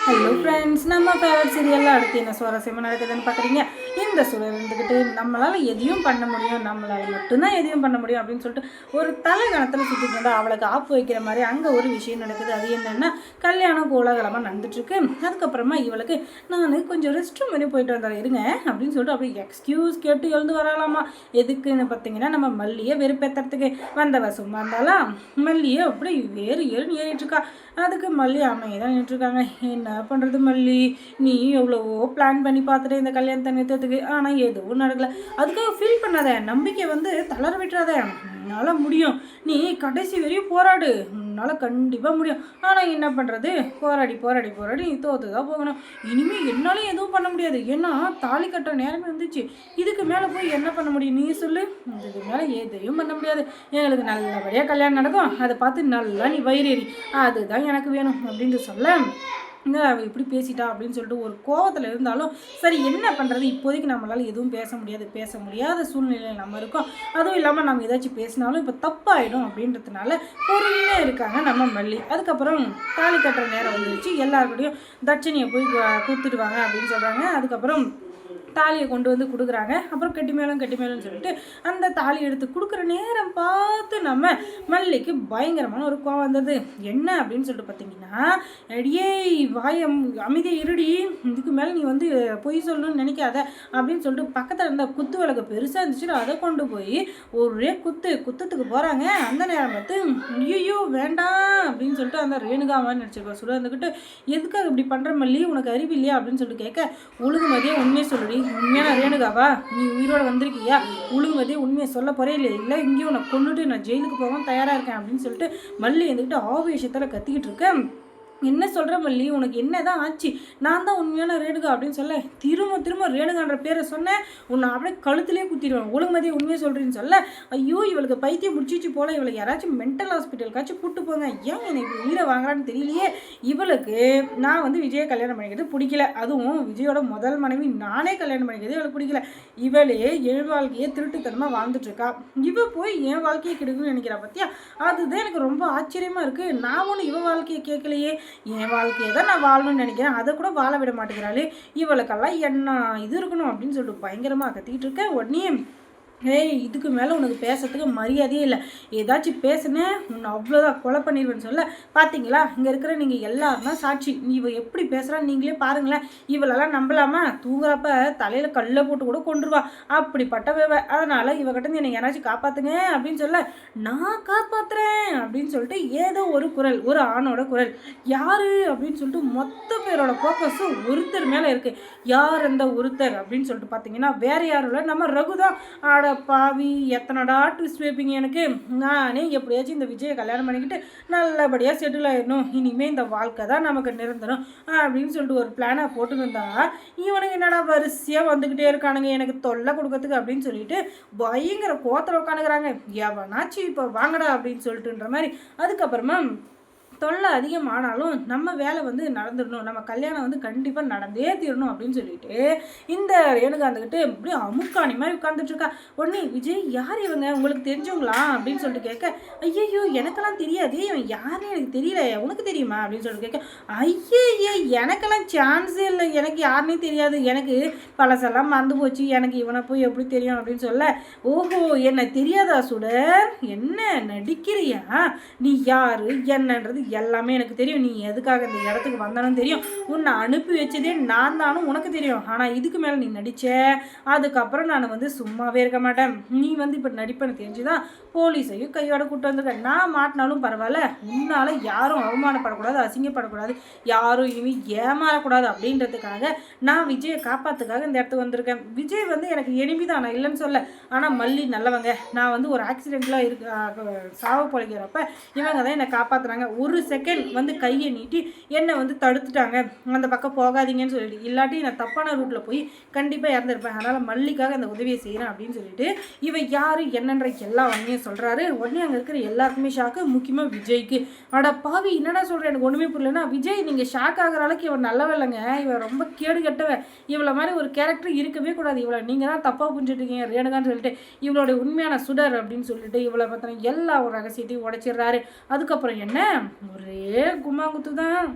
Hello friends, நம்ம favourite சீரியலில் அடுத்து என்ன சுவாரஸ்யமாக நடக்குதுன்னு பார்க்குறீங்க. இந்த சூழல் இருந்துக்கிட்டு நம்மளால் எதையும் பண்ண முடியும், நம்மளால் மட்டும்தான் எதையும் பண்ண முடியும் அப்படின்னு சொல்லிட்டு ஒரு தலைகணத்தில் சுற்றிட்டு இருந்தால் அவளுக்கு ஆப்பு வைக்கிற மாதிரி அங்கே ஒரு விஷயம் நடக்குது. அது என்னென்னா, கல்யாணம் கோலாகலமாக நடந்துட்டுருக்கு. அதுக்கப்புறமா இவளுக்கு நான் கொஞ்சம் ரெஸ்ட் ரூம் பண்ணி போயிட்டு வந்தால் இருங்க அப்படின்னு சொல்லிட்டு அப்படி எக்ஸ்கியூஸ் கேட்டு எழுந்து வரலாமா. எதுக்குன்னு பார்த்தீங்கன்னா, நம்ம மல்லியை வெறுப்பேற்றுறதுக்கு வந்தவ சும்மா இருந்தாலும் மல்லியை அப்படி ஏறின்னு ஏறிட்டுருக்கா. அதுக்கு மல்லி அமையை தான் நின்றுருக்காங்க. என்ன பண்ணுறது மல்லி, நீ எவ்வளவோ பிளான் பண்ணி பார்த்துட்டு இந்த கல்யாணத்தை நிறுத்தத்துக்கு, ஆனால் எதுவும் நடக்கலை. அதுக்காக ஃபீல் பண்ணாத, நம்பிக்கை தளர விட்டுறாத. உன்னால் முடியும், நீ கடைசி வரையும் போராடு, உன்னால் கண்டிப்பாக முடியும். ஆனால் என்ன பண்ணுறது, போராடி போராடி போராடி நீ தோற்று தான் போகணும். இனிமேல் என்னாலும் எதுவும் பண்ண முடியாது, ஏன்னா தாலி கட்டுற நேரமே வந்துச்சு. இதுக்கு மேலே போய் என்ன பண்ண முடியும் நீ சொல்லு. இதுக்கு மேலே எதையும் பண்ண முடியாது. எங்களுக்கு நல்லபடியாக கல்யாணம் நடக்கும், அதை பார்த்து நல்லா நீ வயிறேறி, அதுதான் எனக்கு வேணும் அப்படின்னு சொல்ல, அவள் இப்படி பேசிட்டா அப்படின்னு சொல்லிட்டு ஒரு கோவத்தில் இருந்தாலும் சரி என்ன பண்ணுறது, இப்போதைக்கு நம்மளால் எதுவும் பேச முடியாத சூழ்நிலையில் நம்ம இருக்கோம். அதுவும் இல்லாமல் நம்ம ஏதாச்சும் பேசினாலும் இப்போ தப்பாயிடும் அப்படின்றதுனால பொறுமையாக இருக்காங்க நம்ம மல்லி. அதுக்கப்புறம் தாலி கட்டுற நேரம் வந்துருச்சு, எல்லாருக்கூடையும் தட்சணியை போய் கொடுத்துடுவாங்க அப்படின்னு சொல்கிறாங்க. அதுக்கப்புறம் தாலியை கொண்டு வந்து கொடுக்குறாங்க. அப்புறம் கெட்டி மேளம்னு சொல்லிட்டு அந்த தாலி எடுத்து கொடுக்குற நேரம் பார்த்து நம்ம மல்லிக்கு பயங்கரமான ஒரு கோவம் வந்தது. என்ன அப்படின்னு சொல்லிட்டு பார்த்தீங்கன்னா, அடியே வாயம் அமைதியை இருடி, இதுக்கு மேலே நீ பொய் சொல்லணும்னு நினைக்காத அப்படின்னு சொல்லிட்டு பக்கத்தில் இருந்த குத்து விளக்கு பெருசாக இருந்துச்சு, அதை கொண்டு போய் ஒரே குத்தத்துக்கு போகிறாங்க. அந்த நேரம் பார்த்து ஐயோ வேண்டாம் அப்படின்னு சொல்லிட்டு அந்த ரேணுகா மாதிரி நினச்சிருக்கோம் சுட இருந்துக்கிட்டு, எதுக்காக இப்படி பண்ணுற மல்லி, உனக்கு அறிவு இல்லையா அப்படின்னு சொல்லிட்டு கேட்க, ஒழுங்கு மதியம் உண்மையை சொல்லுடி, உண்மையான ரேணுகாவா நீ உயிரோட வந்திருக்கியா, ஒழுங்குமதியே உண்மையை சொல்ல போறே இல்லை இங்கேயும் உன்னை கொண்டுட்டு நான் ஜெயிலுக்கு போகவும் தயாராக இருக்கேன் அப்படின்னு சொல்லிட்டு மல்லி வந்துக்கிட்டு ஆவேசத்தில் கத்திக்கிட்டு இருக்கேன். என்ன சொல்கிற மல்லி, உனக்கு என்ன தான் ஆச்சு, நான் தான் உண்மையான ரேணுகா அப்படின்னு சொல்ல, திரும்ப ரேணுகான்ற பேரை சொன்னேன் உன்னை அப்படியே கழுத்துலேயே குத்திடுவேன், ஒழுங்குமதியை உண்மையை சொல்கிறேன்னு சொல்ல, ஐயோ இவளுக்கு பைத்தியம் முடிச்சிச்சு போல, இவளுக்கு யாராச்சும் மென்டல் ஹாஸ்பிட்டலுக்காச்சும் கூப்பிட்டு போங்க, ஏன் எனக்கு உயிரை வாங்குறான்னு தெரியலையே. இவளுக்கு நான் விஜயை கல்யாணம் பண்ணிக்கிறது பிடிக்கல, அதுவும் விஜயோட முதல் மனைவி நானே கல்யாணம் பண்ணிக்கிறது இவளுக்கு பிடிக்கல. இவளே என் வாழ்க்கையை திருட்டுத்தனமாக வாழ்ந்துட்டுருக்கா, இவ போய் என் வாழ்க்கையை கெடுக்குன்னு நினைக்கிறா பத்தியா. அதுதான் எனக்கு ரொம்ப ஆச்சரியமாக இருக்குது. நான் ஒன்று இவன் வாழ்க்கையை கேட்கலையே, என் வாழ்க்கையை தான் நான் வாழணும்னு நினைக்கிறேன், அதை கூட வாழ விட மாட்டேங்கிறாளே, இவளுக்கெல்லாம் என்ன இது இருக்கணும் அப்படின்னு சொல்லிட்டு பயங்கரமாக கத்திக்கிட்டு இருக்கேன். உடனே ஏய் இதுக்கு மேலே உனக்கு பேசுறதுக்கு மரியாதையே இல்லை, ஏதாச்சும் பேசுனேன் உன்னை அவ்வளோதான் கொலை பண்ணிடுவேன்னு சொல்ல, பார்த்தீங்களா இங்கே இருக்கிற நீங்கள் எல்லாரும் தான் சாட்சி, இவ எப்படி பேசுகிறான்னு நீங்களே பாருங்களேன், இவளெல்லாம் நம்பலாமா, தூங்குறப்ப தலையில் கல்லை போட்டு கூட கொண்டுருவா, அப்படிப்பட்டவ, அதனால் இவகிட்ட என்னை யாராச்சும் காப்பாற்றுங்க அப்படின்னு சொல்ல, நான் காப்பாற்றுறேன் அப்படின்னு சொல்லிட்டு ஏதோ ஒரு குரல், ஒரு ஆணோட குரல், யார் அப்படின்னு சொல்லிட்டு மொத்த பேரோட ஃபோக்கஸும் ஒருத்தர் மேலே இருக்குது. யார் அந்த ஒருத்தர் அப்படின்னு சொல்லிட்டு பார்த்தீங்கன்னா வேறு யாரும் இல்லை, நம்ம ரகு தான். பாவி எத்தனைடா ட்விஸ்ட் வைப்பீங்க எனக்கு, நானே எப்படியாச்சும் இந்த விஜயை கல்யாணம் பண்ணிக்கிட்டு நல்லபடியாக செட்டில் ஆயிடணும், இனிமேல் இந்த வாழ்க்கை தான் நமக்கு நிரந்தரம் அப்படின்னு சொல்லிட்டு ஒரு பிளானை போட்டுருந்தா, இவனுக்கு என்னடா வரிசையாக வந்துக்கிட்டே இருக்கானுங்க எனக்கு தொல்லை கொடுக்கறதுக்கு அப்படின்னு சொல்லிட்டு பயங்கர கோத்தில் உட்காந்துக்கிறாங்க. எவனாச்சு இப்போ வாங்கடா அப்படின்னு சொல்லிட்டுன்ற மாதிரி. அதுக்கப்புறமா தொல்லை அதிகமானாலும் நம்ம வேலை நடந்துடணும், நம்ம கல்யாணம் கண்டிப்பாக நடந்தே தீரணும் அப்படின்னு சொல்லிட்டு இந்த ரேணுகாந்துக்கிட்டு அப்படியே அமுக்காணி மாதிரி உட்காந்துட்ருக்கா. உடனே விஜய் யார் இவங்க, உங்களுக்கு தெரிஞ்சவங்களா அப்படின்னு சொல்லிட்டு கேட்க, ஐயையோ எனக்கெல்லாம் தெரியாது, இவன் யாருன்னு எனக்கு தெரியல, உனக்கு தெரியுமா அப்படின்னு சொல்லிட்டு கேட்க, ஐயே எனக்கெல்லாம் சான்ஸே இல்லை, எனக்கு யாருன்னே தெரியாது, எனக்கு பழசெல்லாம் மறந்து போச்சு, எனக்கு இவனை போய் எப்படி தெரியும் அப்படின்னு சொல்ல, ஓஹோ என்ன தெரியாதா சுடர், என்ன நடிக்கிறியா, நீ யாரு என்னன்றது எல்லாமே எனக்கு தெரியும், நீ எதுக்காக இந்த இடத்துக்கு வந்தாலும் தெரியும், உன்னை அனுப்பி வச்சதே நான் தானும் உனக்கு தெரியும், ஆனால் இதுக்கு மேலே நீ நடித்த அதுக்கப்புறம் நான் சும்மாவே இருக்க மாட்டேன், நீ இப்போ நடிப்பேன்னு தெரிஞ்சுதான் போலீஸையும் கையோட கூட்டு வந்திருக்க, நான் மாட்டினாலும் பரவாயில்ல, உன்னால் யாரும் அவமானப்படக்கூடாது, அசிங்கப்படக்கூடாது, யாரும் இனி ஏமாறக்கூடாது அப்படின்றதுக்காக நான் விஜயை காப்பாற்றுக்காக இந்த இடத்துக்கு வந்திருக்கேன். விஜய் எனக்கு எனிமி தான், நான் இல்லைன்னு சொல்ல, ஆனால் மல்லி நல்லவங்க, நான் ஒரு ஆக்சிடெண்ட்லாம் சாவ பொழைக்கிறப்ப இவங்க தான் என்னை காப்பாற்றுறாங்க, ஒரு செகண்ட் கையை நீட்டி என்னை தடுத்துட்டாங்க, அந்த பக்கம் போகாதீங்கன்னு சொல்லிட்டு, இல்லாட்டி நான் தப்பான ரூட்டில் போய் கண்டிப்பாக இறந்துருப்பேன், அதனால் மல்லிக்காக அந்த உதவியை செய்கிறேன் அப்படின்னு சொல்லிட்டு இவ யார் என்னன்ற எல்லா உடனே சொல்கிறாரு. உடனே அங்கே இருக்கிற எல்லாருக்குமே ஷாக்கு, முக்கியமாக விஜய்க்கு. அட பாவி என்னடா சொல்கிறேன், எனக்கு ஒன்றுமே புரியலன்னா, விஜய் நீங்கள் ஷாக் ஆகிற அளவுக்கு இவன் நல்லவில்லைங்க, இவன் ரொம்ப கேடு கெட்டவன், இவ்வளோ மாதிரி ஒரு கேரக்டர் இருக்கவே கூடாது, இவ்வளோ நீங்கள் தான் தப்பாக புரிஞ்சுட்ருக்கீங்க ரேணுகான்னு சொல்லிட்டு இவளோட உண்மையான சுடர் அப்படின்னு சொல்லிட்டு இவ்வளோ பார்த்தா எல்லா ஒரு ரகசியத்தையும் உடைச்சிடுறாரு. அதுக்கப்புறம் என்ன ஒரே கும்மாங்குத்து தான்.